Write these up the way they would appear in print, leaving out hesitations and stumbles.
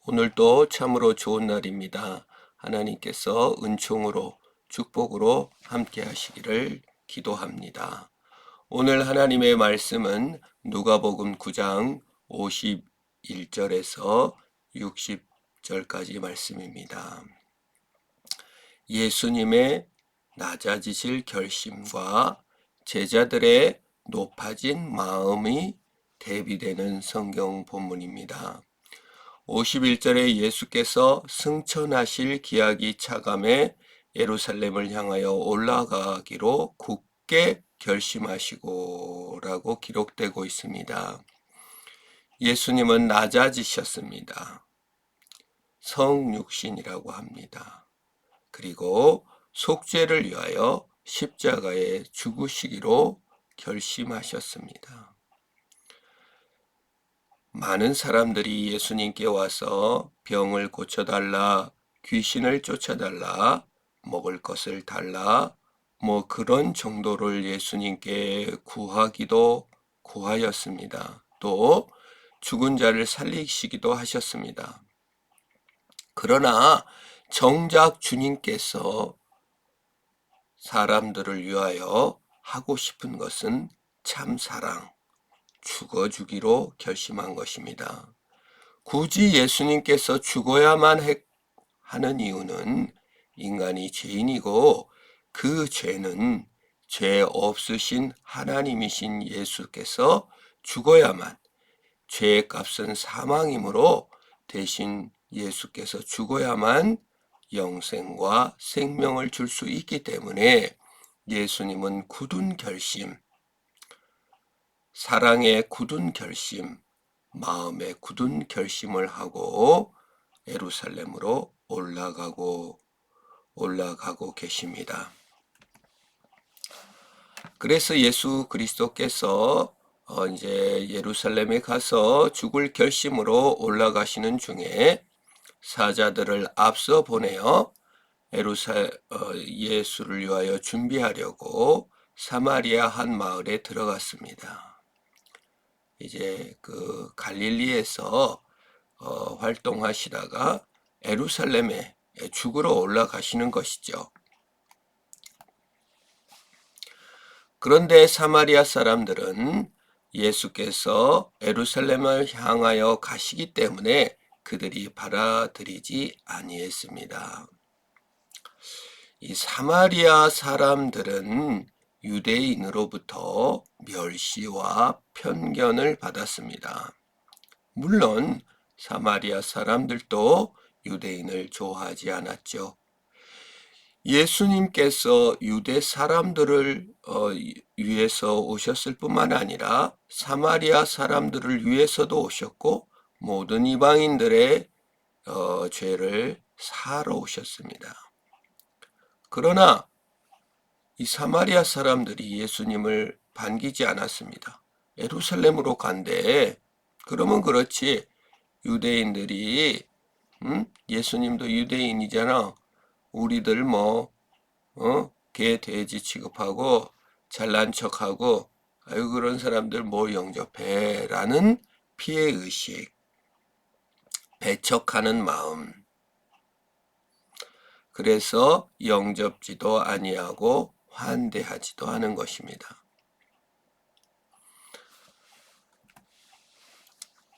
오늘도 참으로 좋은 날입니다. 하나님께서 은총으로 축복으로 함께 하시기를 기도합니다. 오늘 하나님의 말씀은 누가복음 9장 51절에서 60절까지 말씀입니다. 예수님의 낮아지실 결심과 제자들의 높아진 마음이 대비되는 성경 본문입니다. 51절에 예수께서 승천하실 기약이 차감해 예루살렘을 향하여 올라가기로 굳게 결심하시고 라고 기록되고 있습니다. 예수님은 낮아지셨습니다. 성육신이라고 합니다. 그리고 속죄를 위하여 십자가에 죽으시기로 결심하셨습니다. 많은 사람들이 예수님께 와서 병을 고쳐달라, 귀신을 쫓아달라, 먹을 것을 달라, 그런 정도를 예수님께 구하기도 구하였습니다. 또 죽은 자를 살리시기도 하셨습니다. 그러나 정작 주님께서 사람들을 위하여 하고 싶은 것은 참 사랑, 죽어주기로 결심한 것입니다. 굳이 예수님께서 죽어야만 하는 이유는 인간이 죄인이고 그 죄는 죄 없으신 하나님이신 예수께서 죽어야만, 죄의 값은 사망이므로 대신 예수께서 죽어야만 영생과 생명을 줄 수 있기 때문에 예수님은 굳은 결심, 사랑의 굳은 결심, 마음의 굳은 결심을 하고 예루살렘으로 올라가고 계십니다. 그래서 예수 그리스도께서 이제 예루살렘에 가서 죽을 결심으로 올라가시는 중에 사자들을 앞서 보내어 예수를 위하여 준비하려고 사마리아 한 마을에 들어갔습니다. 이제 그 갈릴리에서 활동하시다가 예루살렘에 죽으러 올라가시는 것이죠. 그런데 사마리아 사람들은 예수께서 예루살렘을 향하여 가시기 때문에 그들이 받아들이지 아니했습니다. 이 사마리아 사람들은 유대인으로부터 멸시와 편견을 받았습니다. 물론 사마리아 사람들도 유대인을 좋아하지 않았죠. 예수님께서 유대 사람들을 위해서 오셨을 뿐만 아니라 사마리아 사람들을 위해서도 오셨고 모든 이방인들의 죄를 사하러 오셨습니다. 그러나 이 사마리아 사람들이 예수님을 반기지 않았습니다. 예루살렘으로 간대. 그러면 그렇지. 유대인들이 예수님도 유대인이잖아. 우리들 개 돼지 취급하고 잘난 척하고 아유 그런 사람들 영접해 라는 피해의식, 배척하는 마음. 그래서 영접지도 아니하고 환대하지도 하는 것입니다.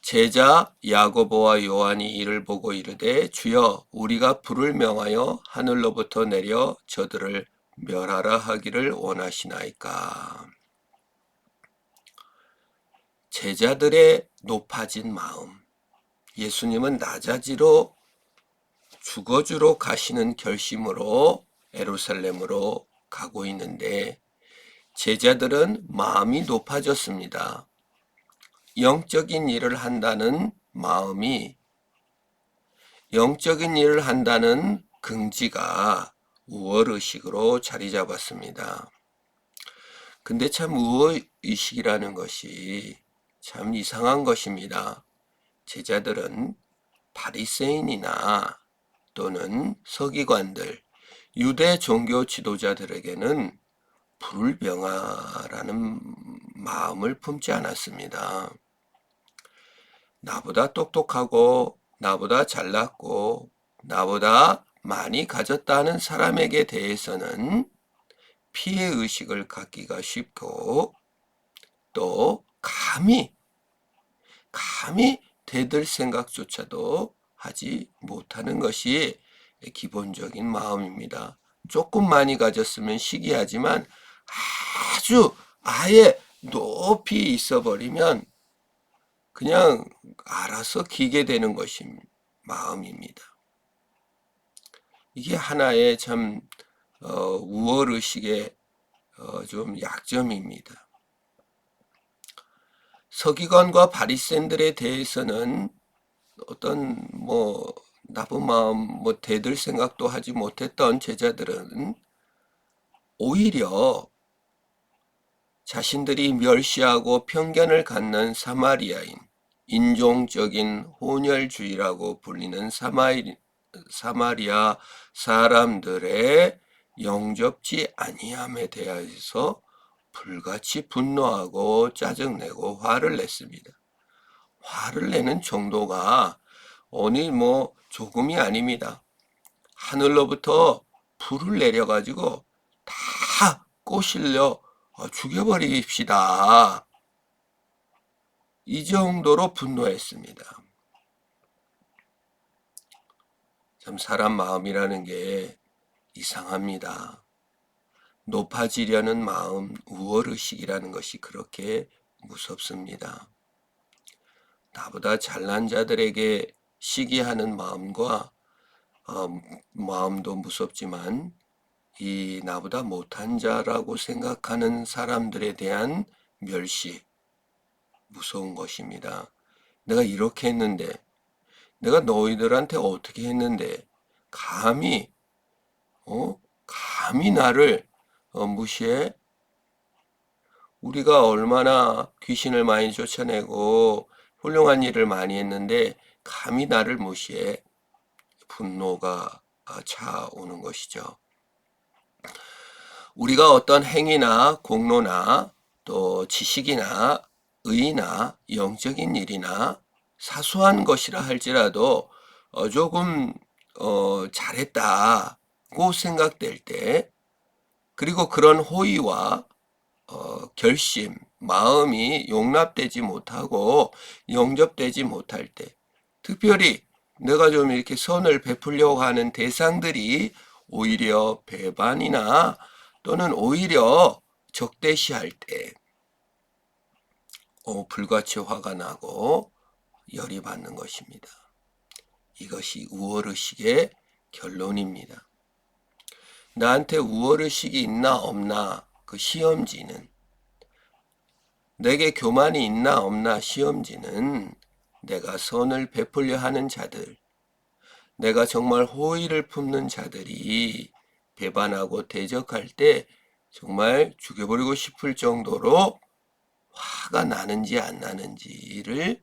제자 야고보와 요한이 이를 보고 이르되 주여 우리가 불을 명하여 하늘로부터 내려 저들을 멸하라 하기를 원하시나이까. 제자들의 높아진 마음, 예수님은 낮아지러 죽어주러 가시는 결심으로 예루살렘으로 가고 있는데 제자들은 마음이 높아졌습니다. 영적인 일을 한다는 마음이, 영적인 일을 한다는 긍지가 우월의식으로 자리 잡았습니다. 근데 참 우월의식이라는 것이 참 이상한 것입니다. 제자들은 바리새인이나 또는 서기관들, 유대 종교 지도자들에게는 불을 명하라는 마음을 품지 않았습니다. 나보다 똑똑하고 나보다 잘났고 나보다 많이 가졌다 하는 사람에게 대해서는 피해의식을 갖기가 쉽고 또 감히 대들 생각조차도 하지 못하는 것이 기본적인 마음입니다. 조금 많이 가졌으면 시기하지만 아주 아예 높이 있어버리면 그냥 알아서 기게 되는 것이 마음입니다. 이게 하나의 참 우월의식의 좀 약점입니다. 서기관과 바리새인들에 대해서는 어떤 나쁜 마음 대들 생각도 하지 못했던 제자들은 오히려 자신들이 멸시하고 편견을 갖는 사마리아인, 인종적인 혼혈주의라고 불리는 사마리아 사람들의 영접지 아니함에 대해서 불같이 분노하고 짜증내고 화를 냈습니다. 화를 내는 정도가 어느 조금이 아닙니다. 하늘로부터 불을 내려가지고 다 꼬실려 죽여버립시다. 이 정도로 분노했습니다. 참 사람 마음이라는 게 이상합니다. 높아지려는 마음, 우월의식이라는 것이 그렇게 무섭습니다. 나보다 잘난 자들에게 시기하는 마음과 마음도 무섭지만 이 나보다 못한 자라고 생각하는 사람들에 대한 멸시, 무서운 것입니다. 내가 이렇게 했는데, 내가 너희들한테 어떻게 했는데 감히 나를 무시해? 우리가 얼마나 귀신을 많이 쫓아내고 훌륭한 일을 많이 했는데 감히 나를 무시해? 분노가 차오는 것이죠. 우리가 어떤 행위나 공로나 또 지식이나 의나 영적인 일이나 사소한 것이라 할지라도 조금 잘했다고 생각될 때, 그리고 그런 호의와 결심, 마음이 용납되지 못하고 영접되지 못할 때, 특별히 내가 좀 이렇게 선을 베풀려고 하는 대상들이 오히려 배반이나 또는 오히려 적대시할 때 불같이 화가 나고 열이 받는 것입니다. 이것이 우월의식의 결론입니다. 나한테 우월의식이 있나 없나 그 시험지는, 내게 교만이 있나 없나 시험지는 내가 선을 베풀려 하는 자들, 내가 정말 호의를 품는 자들이 배반하고 대적할 때 정말 죽여버리고 싶을 정도로 화가 나는지 안 나는지를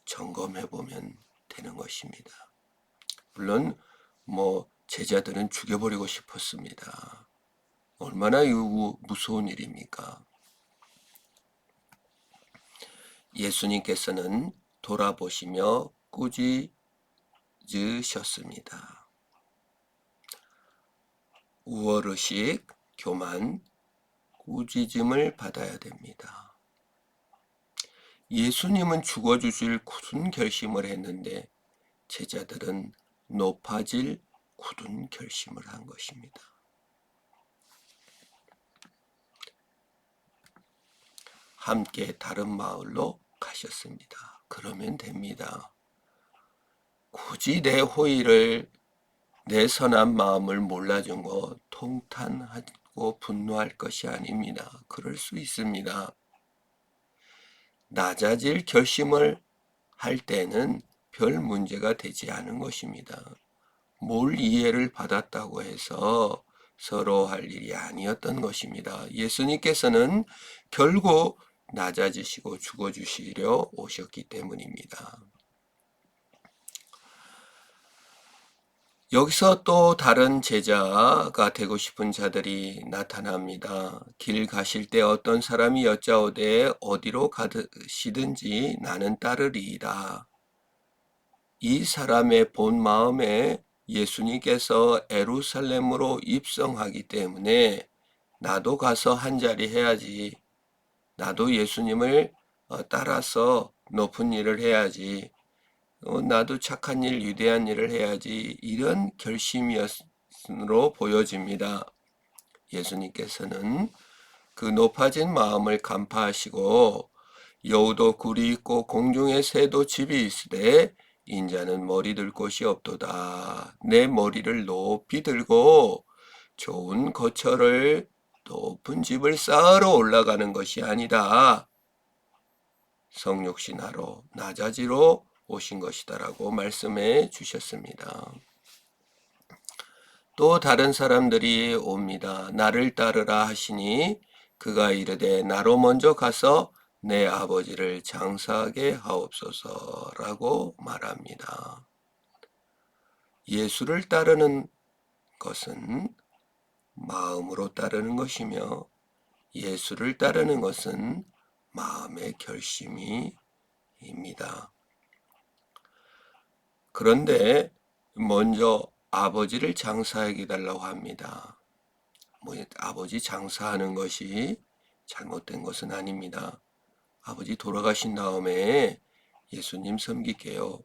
점검해 보면 되는 것입니다. 물론 제자들은 죽여버리고 싶었습니다. 얼마나 무서운 일입니까? 예수님께서는 돌아보시며 꾸짖으셨습니다. 우월의식, 교만, 꾸짖음을 받아야 됩니다. 예수님은 죽어주실 굳은 결심을 했는데 제자들은 높아질 굳은 결심을 한 것입니다. 함께 다른 마을로 가셨습니다. 그러면 됩니다. 굳이 내 호의를, 내 선한 마음을 몰라준 거 통탄하고 분노할 것이 아닙니다. 그럴 수 있습니다. 낮아질 결심을 할 때는 별 문제가 되지 않은 것입니다. 뭘 이해를 받았다고 해서 서로 할 일이 아니었던 것입니다. 예수님께서는 결국 낮아지시고 죽어주시려 오셨기 때문입니다. 여기서 또 다른 제자가 되고 싶은 자들이 나타납니다. 길 가실 때 어떤 사람이 여짜오되 어디로 가시든지 나는 따르리이다. 이 사람의 본 마음에 예수님께서 예루살렘으로 입성하기 때문에 나도 가서 한 자리 해야지. 나도 예수님을 따라서 높은 일을 해야지. 나도 착한 일, 위대한 일을 해야지. 이런 결심으로 보여집니다. 예수님께서는 그 높아진 마음을 간파하시고 여우도 굴이 있고 공중에 새도 집이 있으되 인자는 머리 들 곳이 없도다. 내 머리를 높이 들고 좋은 거처를 높은 집을 쌓으러 올라가는 것이 아니다. 성육신하러 나자지로 오신 것이다라고 말씀해 주셨습니다. 또 다른 사람들이 옵니다. 나를 따르라 하시니 그가 이르되 나로 먼저 가서 내 아버지를 장사하게 하옵소서라고 말합니다. 예수를 따르는 것은 마음으로 따르는 것이며 예수를 따르는 것은 마음의 결심입니다. 그런데 먼저 아버지를 장사하게 달라고 합니다. 아버지 장사하는 것이 잘못된 것은 아닙니다. 아버지 돌아가신 다음에 예수님 섬기게요.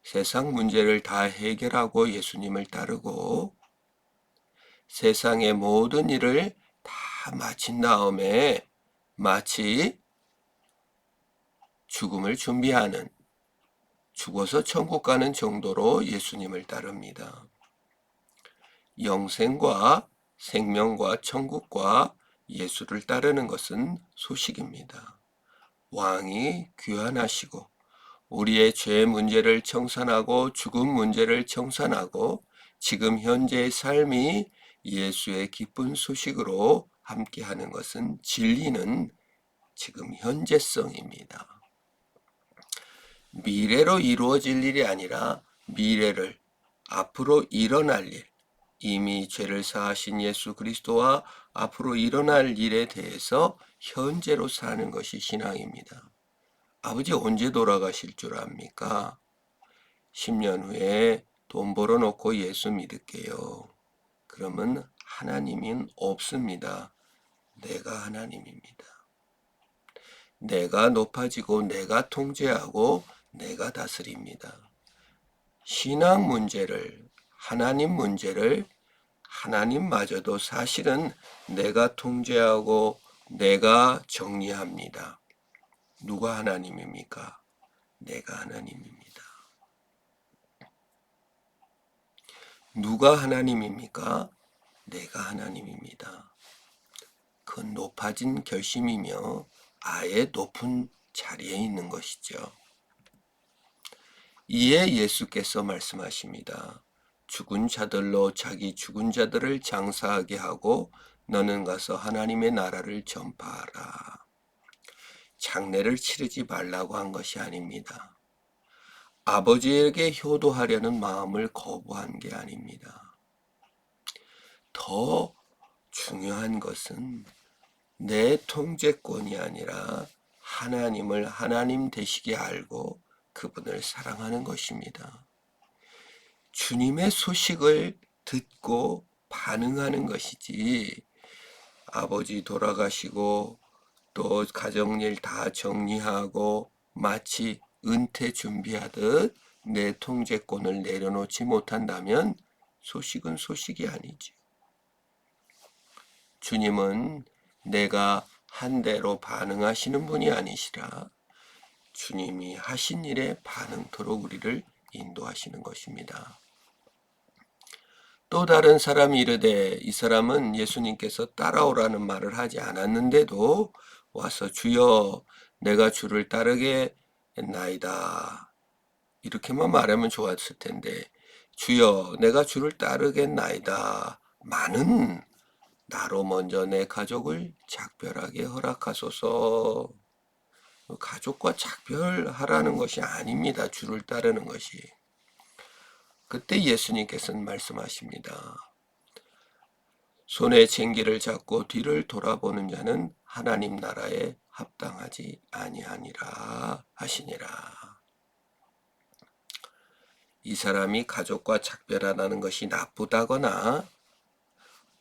세상 문제를 다 해결하고 예수님을 따르고 세상의 모든 일을 다 마친 다음에 마치 죽음을 준비하는, 죽어서 천국 가는 정도로 예수님을 따릅니다. 영생과 생명과 천국과 예수를 따르는 것은 소식입니다. 왕이 귀환하시고 우리의 죄 문제를 청산하고 죽음 문제를 청산하고 지금 현재의 삶이 예수의 기쁜 소식으로 함께하는 것은 진리는 지금 현재성입니다. 미래로 이루어질 일이 아니라 미래를 앞으로 일어날 일, 이미 죄를 사하신 예수 그리스도와 앞으로 일어날 일에 대해서 현재로 사는 것이 신앙입니다. 아버지 언제 돌아가실 줄 압니까? 10년 후에 돈 벌어놓고 예수 믿을게요. 그러면 하나님은 없습니다. 내가 하나님입니다. 내가 높아지고 내가 통제하고 내가 다스립니다. 신앙 문제를, 하나님 문제를 하나님마저도 사실은 내가 통제하고 내가 정리합니다. 누가 하나님입니까? 내가 하나님입니다. 누가 하나님입니까? 내가 하나님입니다. 그건 높아진 결심이며 아예 높은 자리에 있는 것이죠. 이에 예수께서 말씀하십니다. 죽은 자들로 자기 죽은 자들을 장사하게 하고 너는 가서 하나님의 나라를 전파하라. 장례를 치르지 말라고 한 것이 아닙니다. 아버지에게 효도하려는 마음을 거부한 게 아닙니다. 더 중요한 것은 내 통제권이 아니라 하나님을 하나님 되시게 알고 그분을 사랑하는 것입니다. 주님의 소식을 듣고 반응하는 것이지 아버지 돌아가시고 또 가정일 다 정리하고 마치 은퇴 준비하듯 내 통제권을 내려놓지 못한다면 소식은 소식이 아니죠. 주님은 내가 한 대로 반응하시는 분이 아니시라 주님이 하신 일에 반응토록 우리를 인도하시는 것입니다. 또 다른 사람이 이르되 이 사람은 예수님께서 따라오라는 말을 하지 않았는데도 와서 주여 내가 주를 따르겠나이다. 이렇게만 말하면 좋았을 텐데 주여 내가 주를 따르겠나이다. 많은 나로 먼저 내 가족을 작별하게 허락하소서. 가족과 작별하라는 것이 아닙니다. 주를 따르는 것이. 그때 예수님께서는 말씀하십니다. 손에 쟁기를 잡고 뒤를 돌아보는 자는 하나님 나라에 합당하지 아니하니라 하시니라. 이 사람이 가족과 작별하라는 것이 나쁘다거나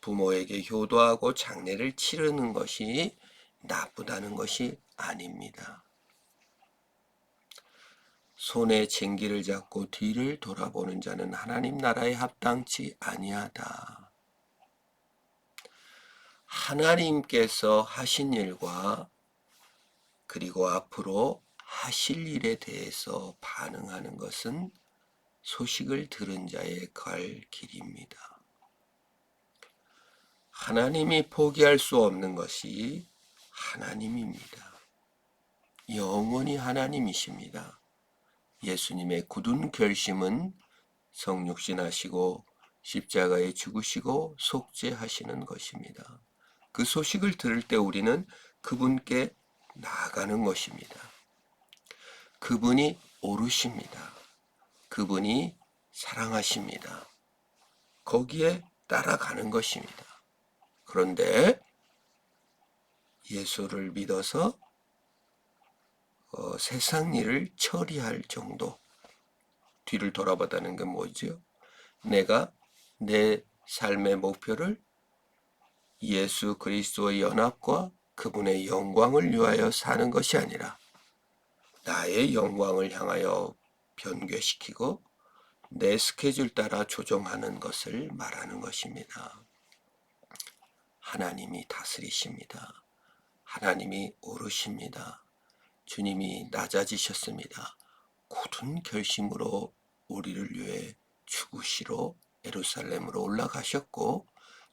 부모에게 효도하고 장례를 치르는 것이 나쁘다는 것이 아닙니다. 손에 쟁기를 잡고 뒤를 돌아보는 자는 하나님 나라에 합당치 아니하다. 하나님께서 하신 일과 그리고 앞으로 하실 일에 대해서 반응하는 것은 소식을 들은 자의 갈 길입니다. 하나님이 포기할 수 없는 것이 하나님입니다. 영원히 하나님이십니다. 예수님의 굳은 결심은 성육신하시고 십자가에 죽으시고 속죄하시는 것입니다. 그 소식을 들을 때 우리는 그분께 나아가는 것입니다. 그분이 옳으십니다. 그분이 사랑하십니다. 거기에 따라가는 것입니다. 그런데 예수를 믿어서 세상 일을 처리할 정도, 뒤를 돌아보다는 게 뭐죠? 내가 내 삶의 목표를 예수 그리스도의 연합과 그분의 영광을 위하여 사는 것이 아니라 나의 영광을 향하여 변개시키고 내 스케줄 따라 조정하는 것을 말하는 것입니다. 하나님이 다스리십니다. 하나님이 오르십니다. 주님이 낮아지셨습니다. 굳은 결심으로 우리를 위해 죽으시러 예루살렘으로 올라가셨고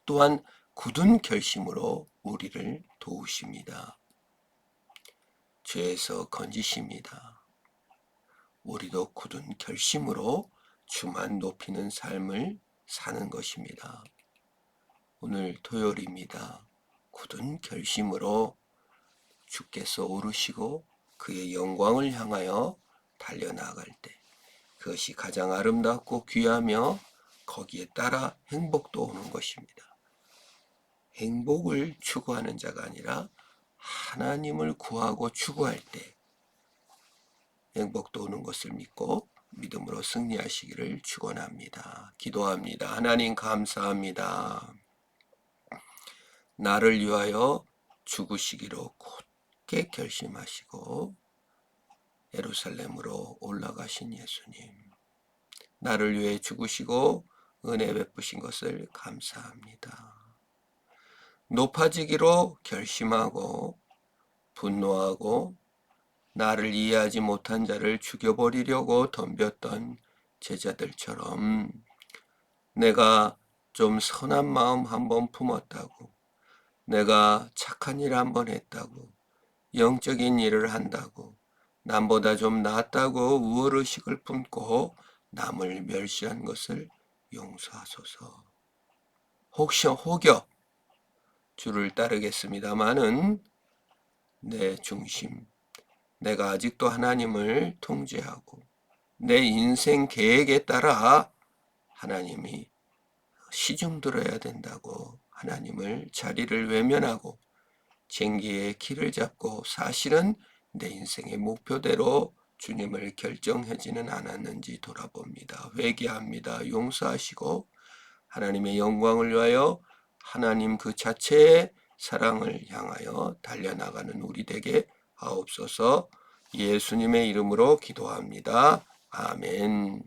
또한 굳은 결심으로 우리를 도우십니다. 죄에서 건지십니다. 우리도 굳은 결심으로 주만 높이는 삶을 사는 것입니다. 오늘 토요일입니다. 굳은 결심으로 주께서 오르시고 그의 영광을 향하여 달려나갈 때 그것이 가장 아름답고 귀하며 거기에 따라 행복도 오는 것입니다. 행복을 추구하는 자가 아니라 하나님을 구하고 추구할 때 행복도 오는 것을 믿고 믿음으로 승리하시기를 축원합니다. 기도합니다. 하나님 감사합니다. 나를 위하여 죽으시기로 굳게 결심하시고 예루살렘으로 올라가신 예수님, 나를 위해 죽으시고 은혜 베푸신 것을 감사합니다. 높아지기로 결심하고 분노하고 나를 이해하지 못한 자를 죽여버리려고 덤볐던 제자들처럼 내가 좀 선한 마음 한번 품었다고, 내가 착한 일 한번 했다고, 영적인 일을 한다고, 남보다 좀 낫다고 우월의식을 품고 남을 멸시한 것을 용서하소서. 혹여 주를 따르겠습니다마는 내 중심, 내가 아직도 하나님을 통제하고 내 인생 계획에 따라 하나님이 시중 들어야 된다고 하나님을 자리를 외면하고 쟁기의 길을 잡고 사실은 내 인생의 목표대로 주님을 결정하지는 않았는지 돌아봅니다. 회개합니다. 용서하시고 하나님의 영광을 위하여 하나님 그 자체의 사랑을 향하여 달려나가는 우리 되게 하옵소서. 예수님의 이름으로 기도합니다. 아멘.